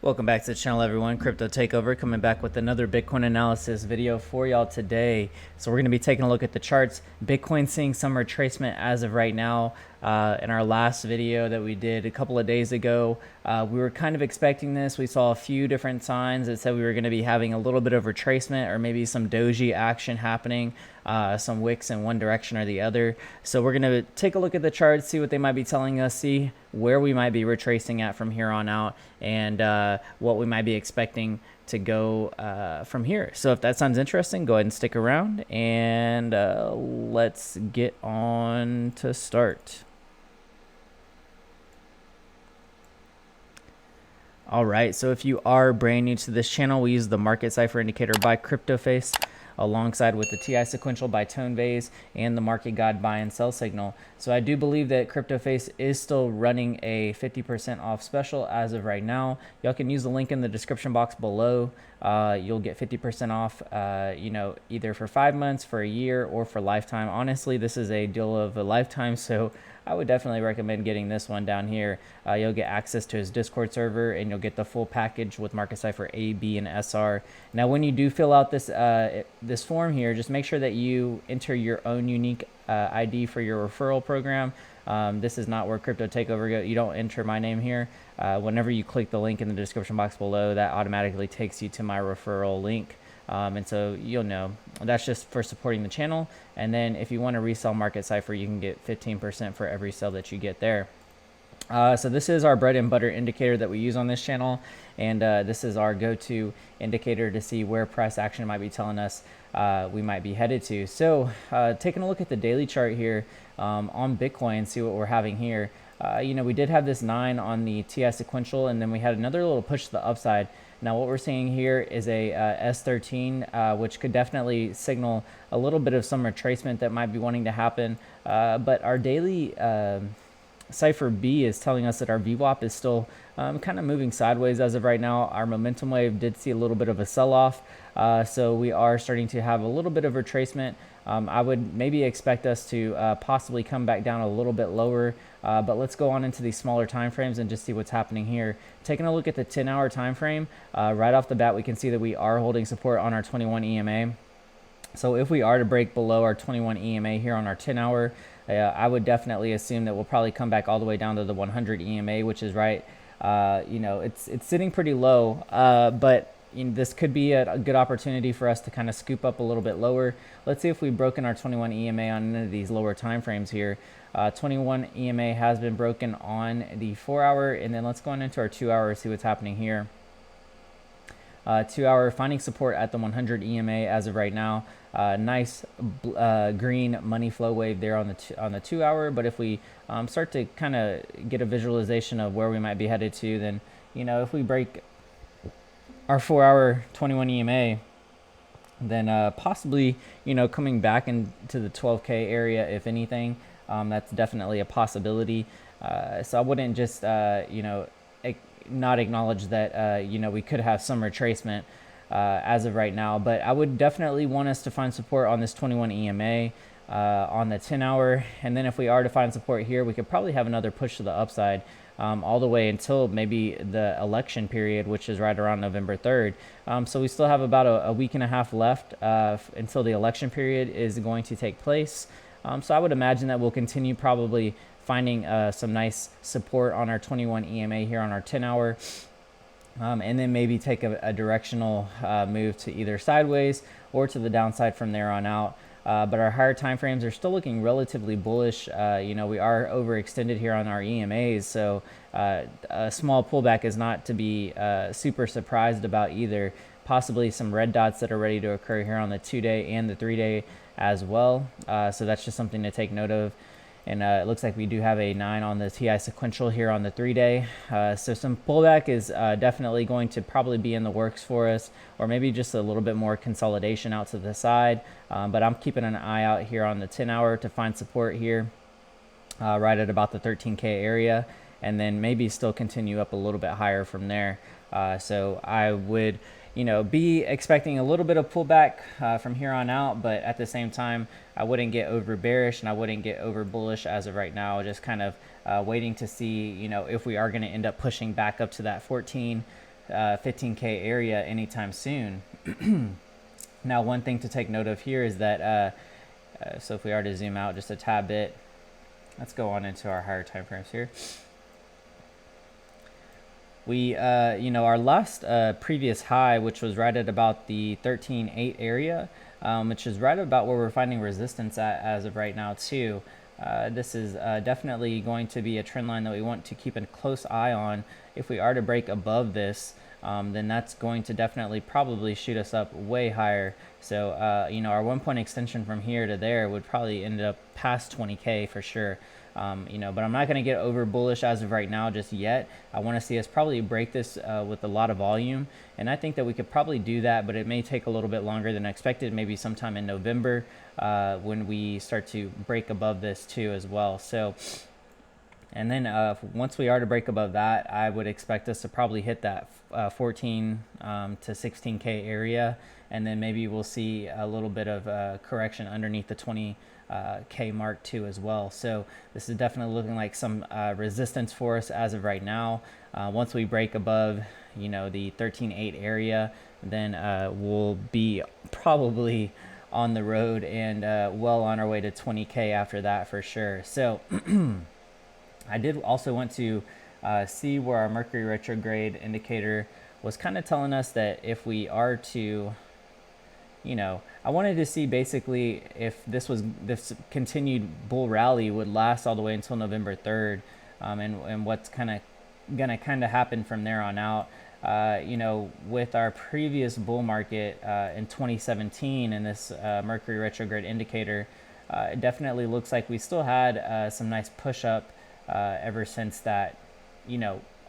Welcome back to the channel, everyone. CryptoTakeOver coming back with another Bitcoin analysis video for y'all today. So we're going to be taking a look at the charts. Bitcoin seeing some retracement as of right now. In our last video that we did a couple of days ago, we were kind of expecting this. We saw a few different signs that said we were going to be having a little bit of retracement or maybe some doji action happening, some wicks in one direction or the other. So we're going to take a look at the charts, see what they might be telling us, see where we might be retracing at from here on out, and what we might be expecting to go from here. So if that sounds interesting, go ahead and stick around, and let's get on to start. All right, so if you are brand new to this channel, we use the market cipher indicator by CryptoFace alongside with the TI sequential by ToneVase and the market guide buy and sell signal. So I do believe that CryptoFace is still running a 50% off special as of right now. Y'all can use the link in the description box below. You'll get 50% off, either for 5 months, for a year, or for lifetime. Honestly, this is a deal of a lifetime, so I would definitely recommend getting this one down here. You'll get access to his Discord server, and you'll get the full package with market cipher A, B, and SR. Now, when you do fill out this this form here, just make sure that you enter your own unique ID for your referral program. This is not where CryptoTakeOver goes. You don't enter my name here. Whenever you click the link in the description box below, that automatically takes you to my referral link. And so you'll know that's just for supporting the channel. And then if you want to resell market cipher, you can get 15% for every sale that you get there. So this is our bread and butter indicator that we use on this channel, and this is our go-to indicator to see where price action might be telling us we might be headed to. So taking a look at the daily chart here on Bitcoin, see what we're having here. We did have this 9 on the TI sequential, and then we had another little push to the upside. Now what we're seeing here is a S13, which could definitely signal a little bit of some retracement that might be wanting to happen. But our daily Cipher B is telling us that our VWAP is still kind of moving sideways as of right now. Our momentum wave did see a little bit of a sell-off, so we are starting to have a little bit of retracement. I would maybe expect us to possibly come back down a little bit lower, but let's go on into these smaller time frames and just see what's happening here. Taking a look at the 10-hour time frame, right off the bat we can see that we are holding support on our 21 EMA. So if we are to break below our 21 EMA here on our 10-hour, I would definitely assume that we'll probably come back all the way down to the 100 EMA, which is right. It's sitting pretty low, but this could be a good opportunity for us to kind of scoop up a little bit lower. Let's see if we've broken our 21 EMA on any of these lower time frames here. 21 EMA has been broken on the 4-hour, and then let's go on into our 2-hour, see what's happening here. 2-hour finding support at the 100 EMA as of right now. Nice green money flow wave there on the 2-hour, but if we start to kind of get a visualization of where we might be headed to, then if we break our 4-hour 21 EMA, then possibly coming back into the 12K area, if anything. That's definitely a possibility. So I wouldn't just not acknowledge that we could have some retracement as of right now, but I would definitely want us to find support on this 21 EMA on the 10-hour, and then if we are to find support here, we could probably have another push to the upside all the way until maybe the election period, which is right around November 3rd. So we still have about a week and a half left until the election period is going to take place. So I would imagine that we'll continue probably finding some nice support on our 21 EMA here on our 10-hour, and then maybe take a directional move to either sideways or to the downside from there on out. But our higher time frames are still looking relatively bullish. We are overextended here on our EMAs, so a small pullback is not to be super surprised about either. Possibly some red dots that are ready to occur here on the 2-day and the 3-day as well. So that's just something to take note of. And it looks like we do have a 9 on the TI sequential here on the 3-day. So some pullback is definitely going to probably be in the works for us, or maybe just a little bit more consolidation out to the side. But I'm keeping an eye out here on the 10-hour to find support here right at about the 13K area, and then maybe still continue up a little bit higher from there. So I would be expecting a little bit of pullback from here on out, but at the same time, I wouldn't get over bearish and I wouldn't get over bullish as of right now. Just kind of waiting to see, if we are going to end up pushing back up to that 14 15K area anytime soon. Now, one thing to take note of here is that, so if we are to zoom out just a tad bit, let's go on into our higher time frames here. We, our last previous high, which was right at about the 13.8 area, which is right about where we're finding resistance at as of right now too. This is definitely going to be a trend line that we want to keep a close eye on. If we are to break above this, then that's going to definitely probably shoot us up way higher. So, our 1 point extension from here to there would probably end up past 20K for sure. But I'm not going to get over bullish as of right now just yet. I want to see us probably break this with a lot of volume, and I think that we could probably do that, but it may take a little bit longer than expected, maybe sometime in November when we start to break above this too as well. So, and then once we are to break above that, I would expect us to probably hit that 14 to 16K area, and then maybe we'll see a little bit of correction underneath the 20K mark too as well. So this is definitely looking like some resistance for us as of right now. Once we break above, the 13.8 area, then we'll be probably on the road and well on our way to 20K after that for sure. So I did also want to see where our Mercury retrograde indicator was kind of telling us that if we are to, I wanted to see basically if this continued bull rally would last all the way until November 3rd, and what's gonna happen from there on out. With our previous bull market in 2017 and this Mercury retrograde indicator, it definitely looks like we still had some nice push up ever since that,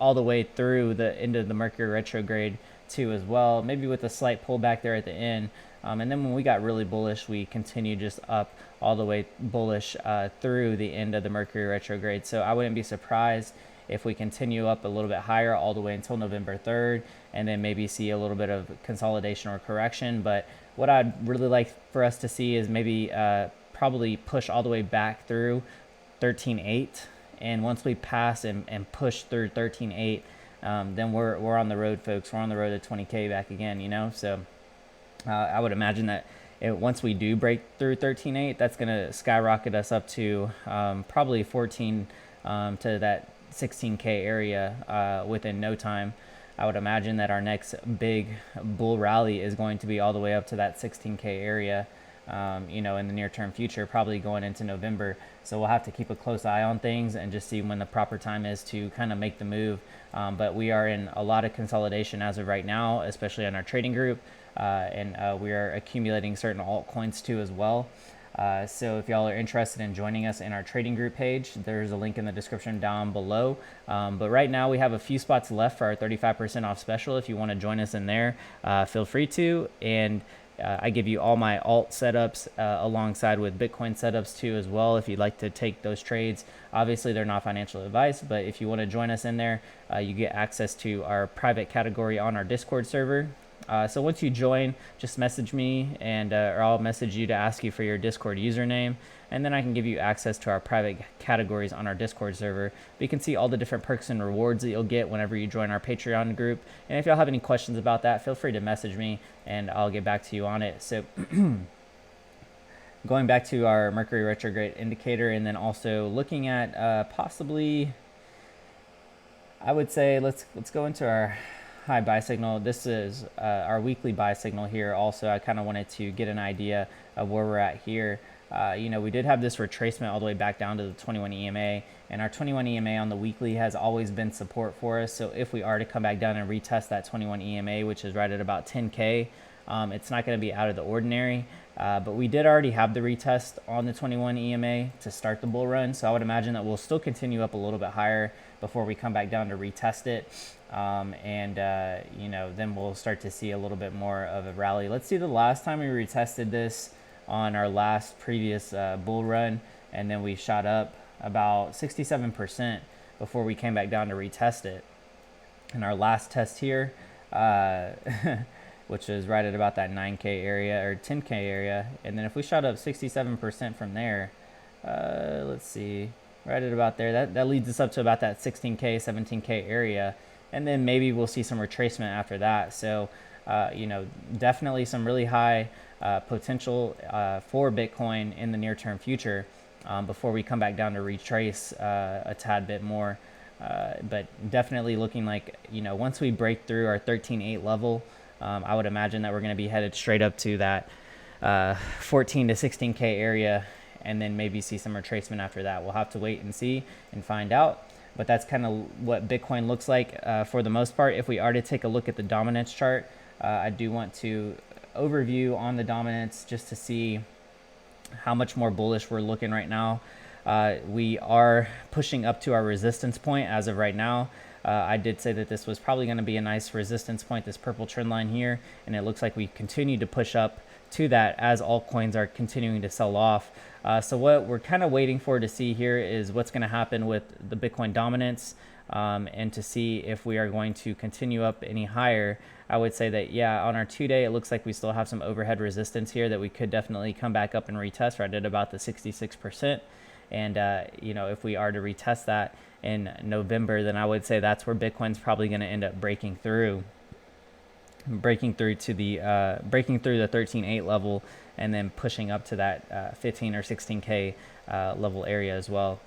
all the way through the end of the Mercury retrograde too as well, maybe with a slight pullback there at the end. And then when we got really bullish, we continued just up all the way bullish through the end of the Mercury retrograde. So I wouldn't be surprised if we continue up a little bit higher all the way until November 3rd, and then maybe see a little bit of consolidation or correction. But what I'd really like for us to see is maybe probably push all the way back through 13.8. And once we pass and push through 13.8, then we're on the road, folks. We're on the road to 20K back again, So I would imagine that once we do break through 13.8, that's going to skyrocket us up to probably 14 to that 16K area within no time. I would imagine that our next big bull rally is going to be all the way up to that 16K area, in the near term future, probably going into November. So we'll have to keep a close eye on things and just see when the proper time is to kind of make the move. But we are in a lot of consolidation as of right now, especially on our trading group, and we are accumulating certain altcoins too as well. So if y'all are interested in joining us in our trading group page, there's a link in the description down below. But right now we have a few spots left for our 35% off special. If you want to join us in there, feel free to. And I give you all my alt setups alongside with Bitcoin setups too as well, if you'd like to take those trades. Obviously, they're not financial advice, but if you want to join us in there, you get access to our private category on our Discord server. So once you join, just message me, and or I'll message you to ask you for your Discord username, and then I can give you access to our private categories on our Discord server. But you can see all the different perks and rewards that you'll get whenever you join our Patreon group. And if y'all have any questions about that, feel free to message me, and I'll get back to you on it. So going back to our Mercury retrograde indicator, and then also looking at possibly, I would say let's go into our high buy signal. This is our weekly buy signal here. Also, I kind of wanted to get an idea of where we're at here. We did have this retracement all the way back down to the 21 EMA, and our 21 EMA on the weekly has always been support for us. So if we are to come back down and retest that 21 EMA, which is right at about 10K, it's not going to be out of the ordinary. But we did already have the retest on the 21 EMA to start the bull run. So I would imagine that we'll still continue up a little bit higher before we come back down to retest it. Then we'll start to see a little bit more of a rally. Let's see the last time we retested this on our last previous bull run, and then we shot up about 67% before we came back down to retest it. And our last test here, which is right at about that 9K area or 10K area. And then if we shot up 67% from there, let's see, right at about there, that leads us up to about that 16K, 17K area. and then maybe we'll see some retracement after that. So, you know, definitely some really high potential for Bitcoin in the near-term future before we come back down to retrace a tad bit more. But definitely looking like, you know, once we break through our 13.8 level, I would imagine that we're going to be headed straight up to that 14 to 16K area, and then maybe see some retracement after that. We'll have to wait and see and find out. But that's kind of what Bitcoin looks like for the most part. If we are to take a look at the dominance chart, I do want to overview on the dominance just to see how much more bullish we're looking right now. We are pushing up to our resistance point as of right now. I did say that this was probably going to be a nice resistance point, this purple trend line here, and it looks like we continue to push up to that as altcoins are continuing to sell off. So what we're kind of waiting for to see here is what's going to happen with the Bitcoin dominance, and to see if we are going to continue up any higher. I would say that, yeah, on our 2-day, it looks like we still have some overhead resistance here that we could definitely come back up and retest right at about the 66%. And, you know, if we are to retest that in November, then I would say that's where Bitcoin's probably going to end up breaking through to the breaking through the 13.8 level, and then pushing up to that 15 or 16K level area as well.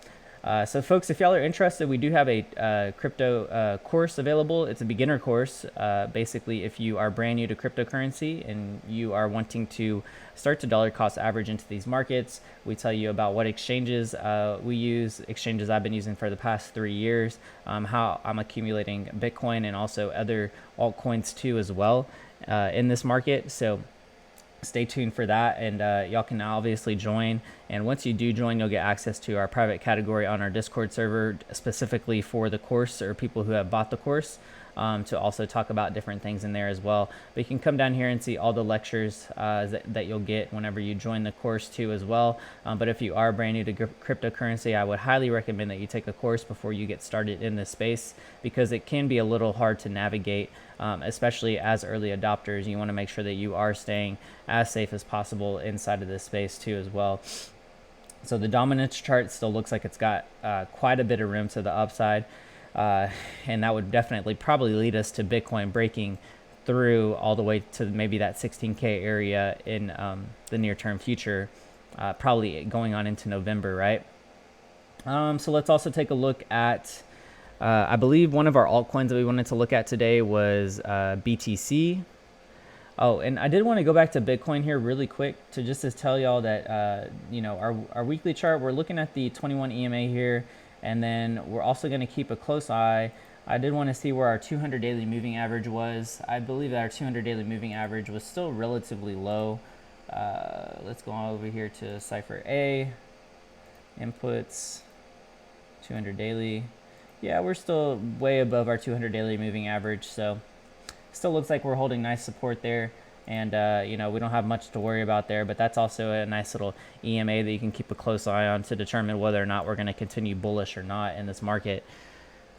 So folks, if y'all are interested, we do have a crypto course available. It's a beginner course. Basically, if you are brand new to cryptocurrency and you are wanting to start to dollar cost average into these markets, we tell you about what exchanges we use, exchanges I've been using for the past 3 years, how I'm accumulating Bitcoin and also other altcoins too as well in this market. So stay tuned for that, and y'all can obviously join. And once you do join, you'll get access to our private category on our Discord server specifically for the course, or people who have bought the course, to also talk about different things in there as well. But you can come down here and see all the lectures that you'll get whenever you join the course too as well. But if you are brand new to cryptocurrency, I would highly recommend that you take a course before you get started in this space, because it can be a little hard to navigate, especially as early adopters. You want to make sure that you are staying as safe as possible inside of this space too as well. So the dominance chart still looks like it's got quite a bit of room to the upside, and that would definitely probably lead us to Bitcoin breaking through all the way to maybe that 16K area in the near-term future, probably going on into November, right? So let's also take a look at, I believe one of our altcoins that we wanted to look at today was BTC. Oh, and I did want to go back to Bitcoin here really quick to just to tell y'all that, you know, our weekly chart, we're looking at the 21 EMA here, and then we're also going to keep a close eye. I did want to see where our 200 daily moving average was. I believe that our 200 daily moving average was still relatively low. Let's go on over here to Cipher A, inputs, 200 daily. Yeah, we're still way above our 200 daily moving average, so still looks like we're holding nice support there, and you know, we don't have much to worry about there. But that's also a nice little EMA that you can keep a close eye on to determine whether or not we're going to continue bullish or not in this market.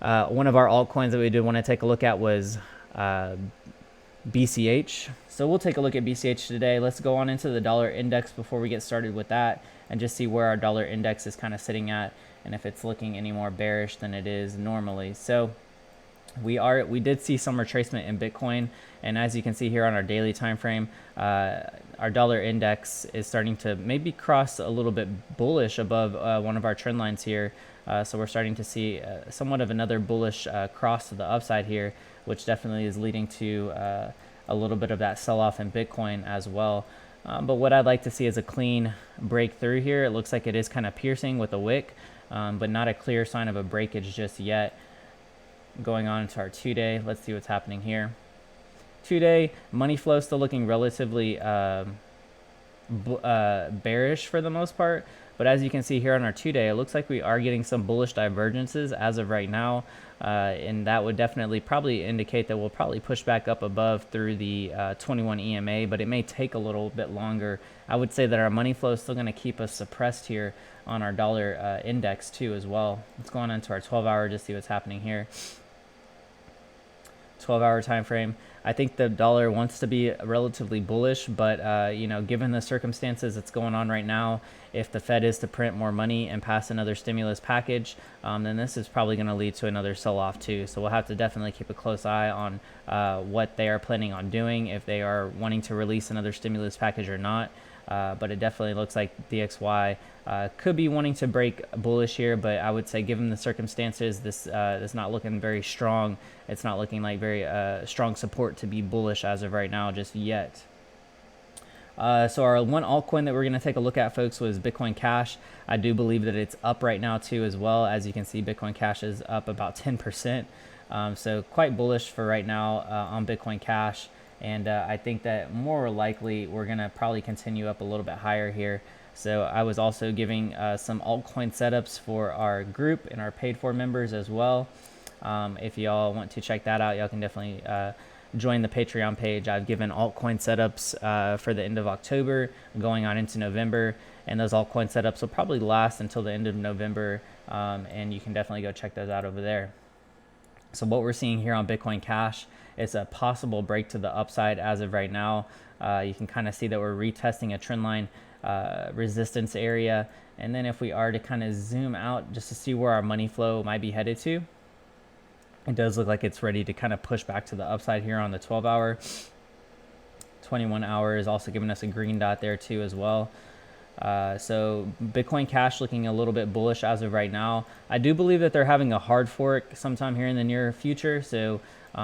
One of our altcoins that we did want to take a look at was BCH. So we'll take a look at BCH today. Let's go on into the dollar index before we get started with that, and just see where our dollar index is kind of sitting at, and if it's looking any more bearish than it is normally. So we did see some retracement in Bitcoin, and as you can see here on our daily time frame, our dollar index is starting to maybe cross a little bit bullish above one of our trend lines here. So we're starting to see somewhat of another bullish cross to the upside here, which definitely is leading to a little bit of that sell-off in Bitcoin as well. But what I'd like to see is a clean breakthrough here. It looks like it is kind of piercing with a wick, but not a clear sign of a breakage just yet. Going on into our 2-day, let's see what's happening here. 2-day money flow still looking relatively bearish for the most part, but as you can see here on our 2-day, it looks like we are getting some bullish divergences as of right now, and that would definitely probably indicate that we'll probably push back up above through the 21 EMA, but it may take a little bit longer. I would say that our money flow is still going to keep us suppressed here on our dollar index too as well. Let's go on into our 12-hour to see what's happening here. 12-hour time frame. I think the dollar wants to be relatively bullish, but you know, given the circumstances that's going on right now, if the Fed is to print more money and pass another stimulus package, then this is probably going to lead to another sell-off too. So we'll have to definitely keep a close eye on what they are planning on doing, if they are wanting to release another stimulus package or not. But it definitely looks like DXY could be wanting to break bullish here, but I would say given the circumstances, this is not looking very strong. It's not looking like very strong support to be bullish as of right now just yet. So our one altcoin that we're going to take a look at, folks, was Bitcoin Cash. I do believe that it's up right now too as well. As you can see, Bitcoin Cash is up about 10%. So quite bullish for right now on Bitcoin Cash. And I think that more likely we're going to probably continue up a little bit higher here. So I was also giving some altcoin setups for our group and our paid for members as well. If y'all want to check that out, y'all can definitely join the Patreon page. I've given altcoin setups for the end of October going on into November. And those altcoin setups will probably last until the end of November. And you can definitely go check those out over there. So what we're seeing here on Bitcoin Cash is a possible break to the upside as of right now. You can kind of see that we're retesting a trend line resistance area. And then if we are to kind of zoom out just to see where our money flow might be headed to, it does look like it's ready to kind of push back to the upside here on the 12-hour. 21 hour is also giving us a green dot there too as well. So Bitcoin Cash looking a little bit bullish as of right now. I do believe that they're having a hard fork sometime here in the near future. So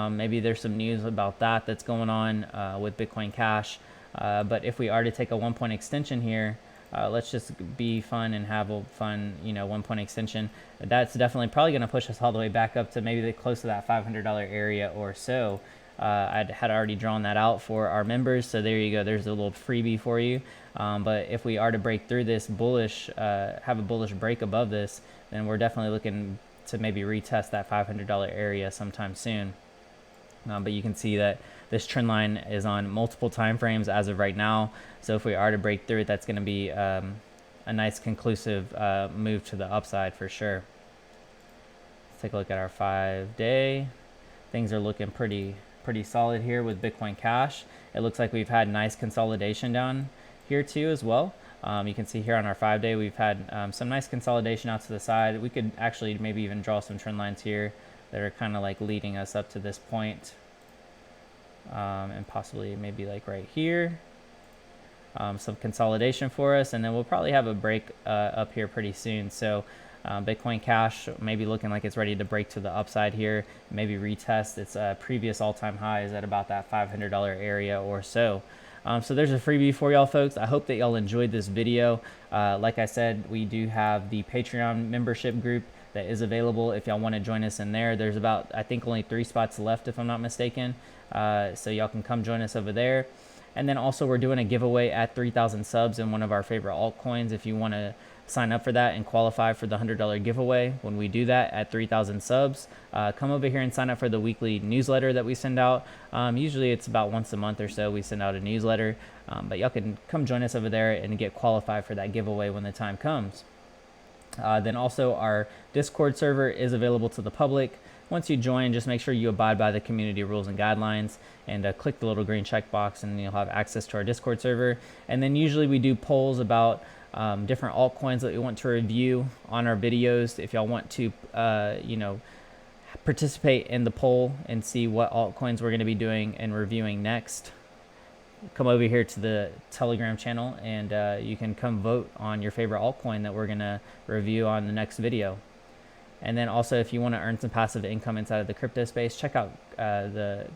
maybe there's some news about that that's going on with Bitcoin Cash. But if we are to take a 1 point extension here, let's just be fun and have a fun, 1 point extension. That's definitely probably going to push us all the way back up to maybe close to that $500 area or so. I had already drawn that out for our members, so there you go. There's a little freebie for you. But if we are to break through this bullish, have a bullish break above this, then we're definitely looking to maybe retest that $500 area sometime soon. But you can see that this trend line is on multiple time frames as of right now. So if we are to break through it, that's going to be a nice conclusive move to the upside for sure. Let's take a look at our 5-day. Things are looking pretty solid here with Bitcoin Cash. It looks like we've had nice consolidation down here too as well. You can see here on our 5-day we've had some nice consolidation out to the side. We could actually maybe even draw some trend lines here that are kind of like leading us up to this point, and possibly maybe like right here. Some consolidation for us, and then we'll probably have a break up here pretty soon. So Bitcoin Cash maybe looking like it's ready to break to the upside here, maybe retest its previous all-time highs at about that $500 area or so. So there's a freebie for y'all folks. I hope that y'all enjoyed this video. Like I said, we do have the Patreon membership group that is available if y'all want to join us in there. There's about, I think, only 3 spots left if I'm not mistaken. So y'all can come join us over there. And then also we're doing a giveaway at 3,000 subs in one of our favorite altcoins. If you want to sign up for that and qualify for the $100 giveaway when we do that at 3,000 subs, come over here and sign up for the weekly newsletter that we send out. Usually it's about once a month or so we send out a newsletter, but y'all can come join us over there and get qualified for that giveaway when the time comes. Then also our Discord server is available to the public. Once you join, just make sure you abide by the community rules and guidelines, and click the little green checkbox, and you'll have access to our Discord server. And then usually we do polls about different altcoins that we want to review on our videos. If y'all want to, participate in the poll and see what altcoins we're going to be doing and reviewing next, come over here to the Telegram channel, and you can come vote on your favorite altcoin that we're going to review on the next video. And then also, if you want to earn some passive income inside of the crypto space, check out the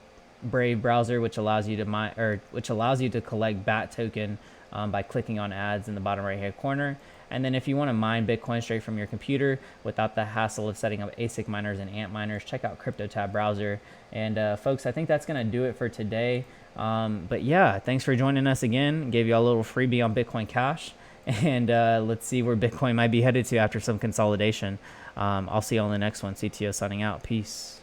Brave browser, which allows you to collect BAT token by clicking on ads in the bottom right hand corner. And then if you want to mine Bitcoin straight from your computer without the hassle of setting up ASIC miners and ANT miners, check out CryptoTab browser. And folks, I think that's going to do it for today. But yeah, thanks for joining us again. Gave you a little freebie on Bitcoin Cash. And let's see where Bitcoin might be headed to after some consolidation. I'll see you on the next one. CTO signing out. Peace.